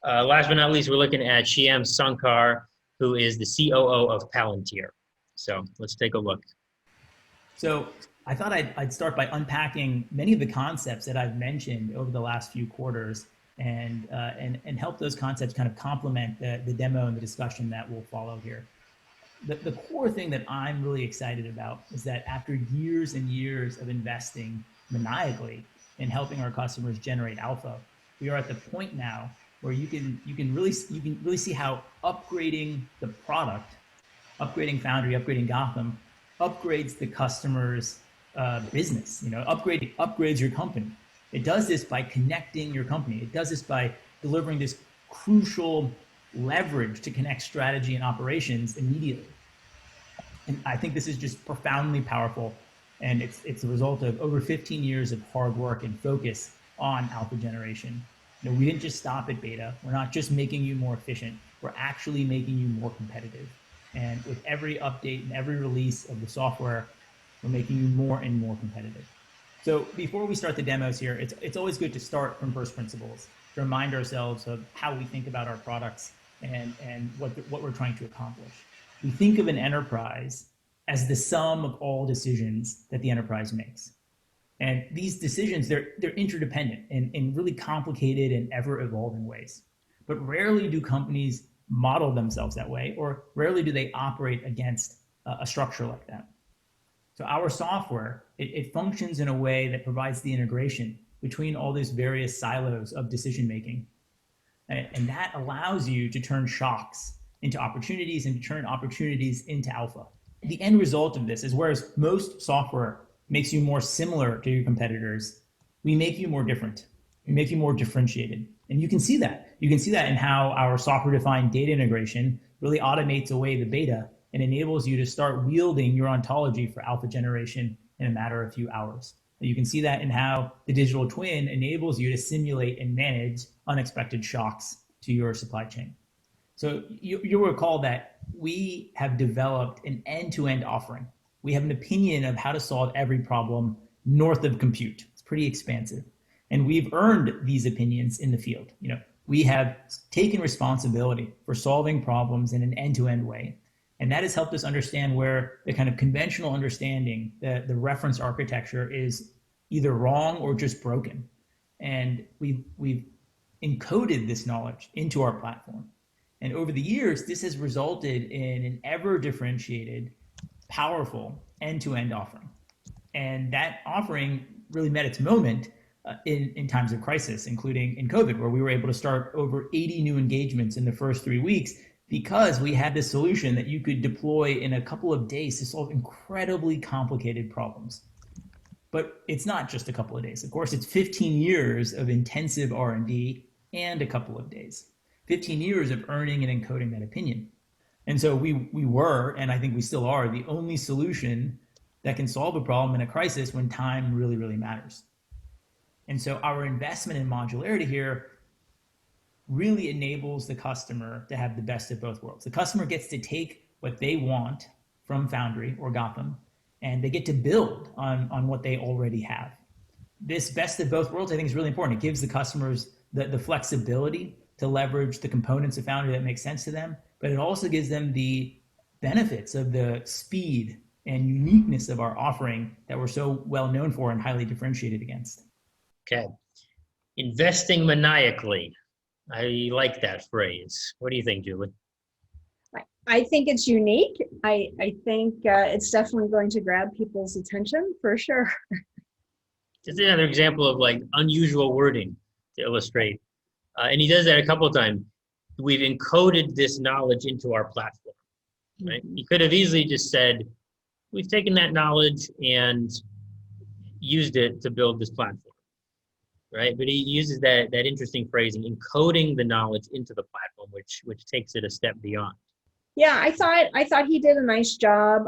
Last but not least, we're looking at Shyam Sankar, who is the COO of Palantir. So let's take a look. So I thought I'd start by unpacking many of the concepts that I've mentioned over the last few quarters and help those concepts kind of complement the demo and the discussion that will follow here. The core thing that I'm really excited about is that after years and years of investing maniacally in helping our customers generate alpha, we are at the point now where you can really see how upgrading the product, upgrading Foundry, upgrading Gotham, upgrades the customer's business. Upgrades your company. It does this by connecting your company. It does this by delivering this crucial leverage to connect strategy and operations immediately. And I think this is just profoundly powerful. And it's a result of over 15 years of hard work and focus on alpha generation. We didn't just stop at beta. We're not just making you more efficient. We're actually making you more competitive. And with every update and every release of the software, we're making you more and more competitive. So before we start the demos here, it's always good to start from first principles, to remind ourselves of how we think about our products and what we're trying to accomplish. We think of an enterprise as the sum of all decisions that the enterprise makes. And these decisions, they're interdependent in really complicated and ever-evolving ways. But rarely do companies model themselves that way, or rarely do they operate against a structure like that. So our software, it functions in a way that provides the integration between all these various silos of decision-making. And that allows you to turn shocks into opportunities and to turn opportunities into alpha. The end result of this is, whereas most software makes you more similar to your competitors, we make you more different. We make you more differentiated. And you can see that. You can see that in how our software-defined data integration really automates away the beta and enables you to start wielding your ontology for alpha generation in a matter of a few hours. You can see that in how the digital twin enables you to simulate and manage unexpected shocks to your supply chain. So you'll recall that we have developed an end-to-end offering. We have an opinion of how to solve every problem north of compute. It's pretty expansive. And we've earned these opinions in the field. We have taken responsibility for solving problems in an end-to-end way. And that has helped us understand where the kind of conventional understanding, the reference architecture, is either wrong or just broken. And we've encoded this knowledge into our platform. And over the years, this has resulted in an ever differentiated, powerful end-to-end offering. And that offering really met its moment in times of crisis, including in COVID, where we were able to start over 80 new engagements in the first 3 weeks because we had this solution that you could deploy in a couple of days to solve incredibly complicated problems. But it's not just a couple of days. Of course, it's 15 years of intensive R&D and a couple of days. 15 years of earning and encoding that opinion. And so we were, and I think we still are, the only solution that can solve a problem in a crisis when time really, really matters. And so our investment in modularity here really enables the customer to have the best of both worlds. The customer gets to take what they want from Foundry or Gotham, and they get to build on what they already have. This best of both worlds, I think, is really important. It gives the customers the flexibility to leverage the components of Foundry that make sense to them, but it also gives them the benefits of the speed and uniqueness of our offering that we're so well known for and highly differentiated against. Okay. Investing maniacally. I like that phrase. What do you think, Julie? I think it's unique. I think it's definitely going to grab people's attention for sure. Just another example of unusual wording to illustrate. And he does that a couple of times. We've encoded this knowledge into our platform, right? Mm-hmm. He could have easily just said, we've taken that knowledge and used it to build this platform, right? But he uses that interesting phrasing, encoding the knowledge into the platform, which takes it a step beyond. Yeah, I thought he did a nice job.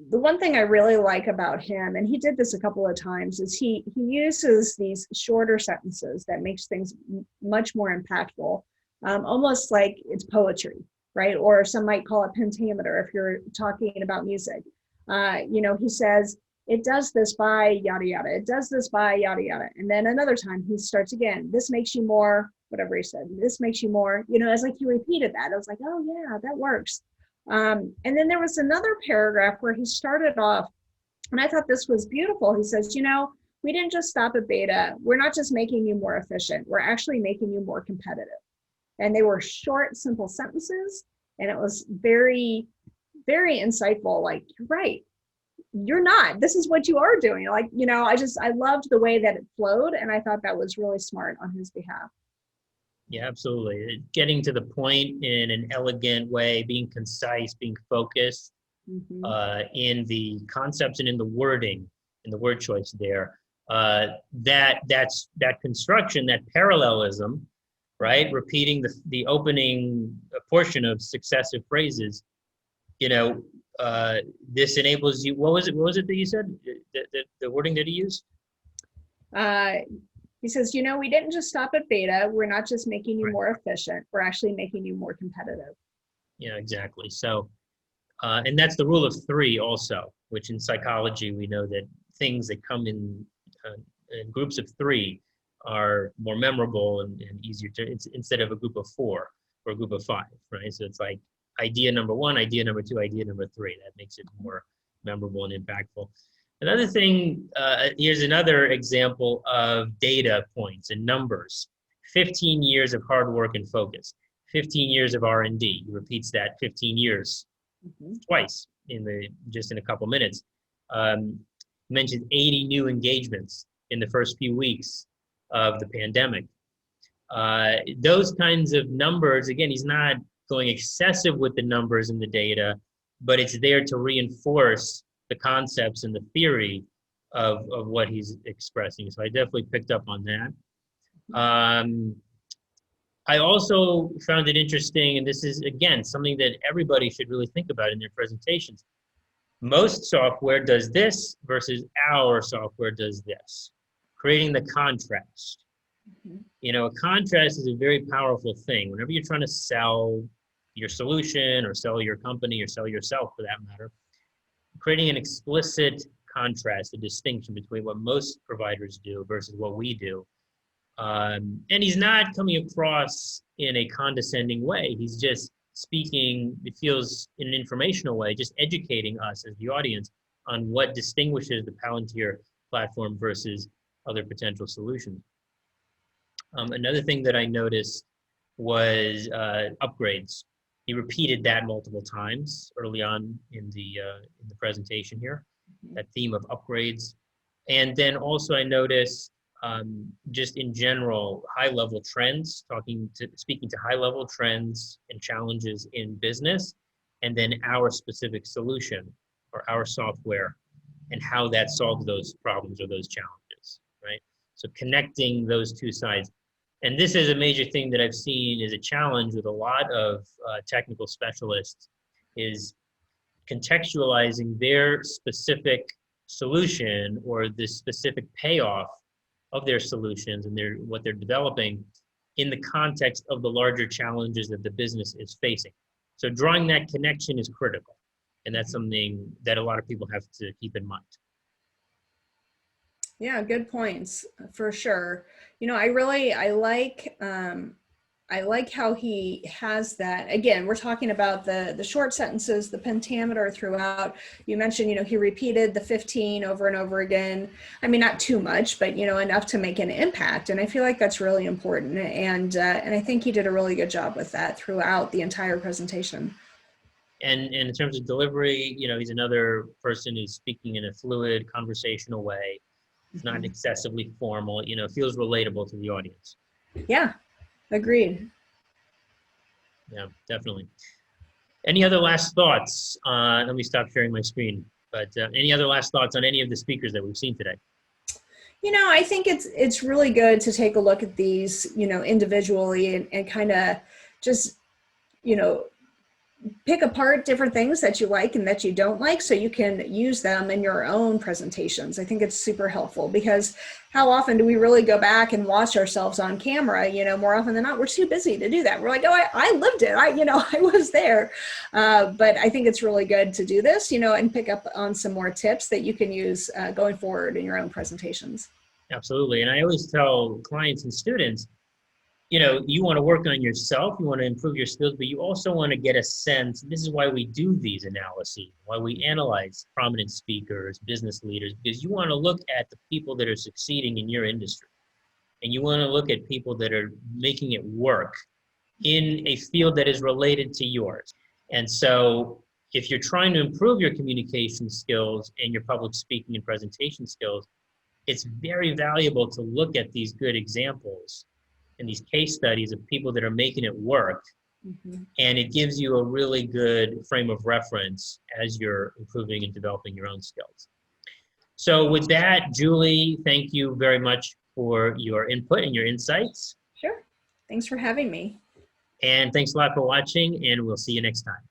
The one thing I really like about him, and he did this a couple of times, is he uses these shorter sentences that makes things much more impactful, almost like it's poetry, right? Or some might call it pentameter if you're talking about music. He says, it does this by yada yada, it does this by yada yada. And then another time he starts again, this makes you more, whatever he said, this makes you more, it's like he repeated that. I was like, oh yeah, that works. And then there was another paragraph where he started off, and I thought this was beautiful. He says, we didn't just stop at beta. We're not just making you more efficient. We're actually making you more competitive. And they were short, simple sentences. And it was very, very insightful. Like, you're right. You're not. This is what you are doing. Like, I loved the way that it flowed. And I thought that was really smart on his behalf. Yeah, absolutely. Getting to the point in an elegant way, being concise, being focused in the concepts and in the wording, in the word choice there. That construction, that parallelism, right? Repeating the opening portion of successive phrases. This enables you. What was it that you said? The wording that he used. He says, we didn't just stop at beta. We're not just making you more efficient. We're actually making you more competitive. Yeah, exactly. So, and that's the rule of three also, which in psychology, we know that things that come in groups of three are more memorable and easier instead of a group of four or a group of five, right? So it's like idea number one, idea number two, idea number three. That makes it more memorable and impactful. Another thing, here's another example of data points and numbers. 15 years of hard work and focus. 15 years of R&D. He repeats that 15 years twice just in a couple minutes. Mentions 80 new engagements in the first few weeks of the pandemic. Those kinds of numbers, again, he's not going excessive with the numbers and the data, but it's there to reinforce the concepts and the theory of what he's expressing. So I definitely picked up on that. I also found it interesting, and this is, again, something that everybody should really think about in their presentations. Most software does this versus our software does this, creating the contrast. A contrast is a very powerful thing. Whenever you're trying to sell your solution or sell your company or sell yourself for that matter, creating an explicit contrast, a distinction between what most providers do versus what we do. And he's not coming across in a condescending way. He's just speaking, it feels in an informational way, just educating us as the audience on what distinguishes the Palantir platform versus other potential solutions. Another thing that I noticed was upgrades. He repeated that multiple times early on in the presentation here, that theme of upgrades. And then also I noticed just in general, high-level trends, speaking to high-level trends and challenges in business, and then our specific solution or our software and how that solves those problems or those challenges, right? So connecting those two sides. And this is a major thing that I've seen is a challenge with a lot of technical specialists is contextualizing their specific solution or the specific payoff of their solutions and what they're developing in the context of the larger challenges that the business is facing. So drawing that connection is critical. And that's something that a lot of people have to keep in mind. Yeah, good points for sure. I like how he has that. Again, we're talking about the short sentences, the pentameter throughout. You mentioned, he repeated the 15 over and over again. I mean, not too much, but enough to make an impact. And I feel like that's really important. And I think he did a really good job with that throughout the entire presentation. And in terms of delivery, he's another person who's speaking in a fluid, conversational way. It's not excessively formal, feels relatable to the audience. Yeah, agreed. Yeah, definitely. Any other last thoughts? Let me stop sharing my screen. But any other last thoughts on any of the speakers that we've seen today? I think it's really good to take a look at these, individually and kind of just, pick apart different things that you like and that you don't like so you can use them in your own presentations. I think it's super helpful, because how often do we really go back and watch ourselves on camera? More often than not, we're too busy to do that. We're like, oh, I lived it. I was there. But I think it's really good to do this, and pick up on some more tips that you can use going forward in your own presentations. Absolutely. And I always tell clients and students, you want to work on yourself, you want to improve your skills, but you also want to get a sense. This is why we do these analyses, why we analyze prominent speakers, business leaders, because you want to look at the people that are succeeding in your industry. And you want to look at people that are making it work in a field that is related to yours. And so if you're trying to improve your communication skills and your public speaking and presentation skills, it's very valuable to look at these good examples and these case studies of people that are making it work. Mm-hmm. And it gives you a really good frame of reference as you're improving and developing your own skills. So with that, Julie, thank you very much for your input and your insights. Sure. Thanks for having me. And thanks a lot for watching, and we'll see you next time.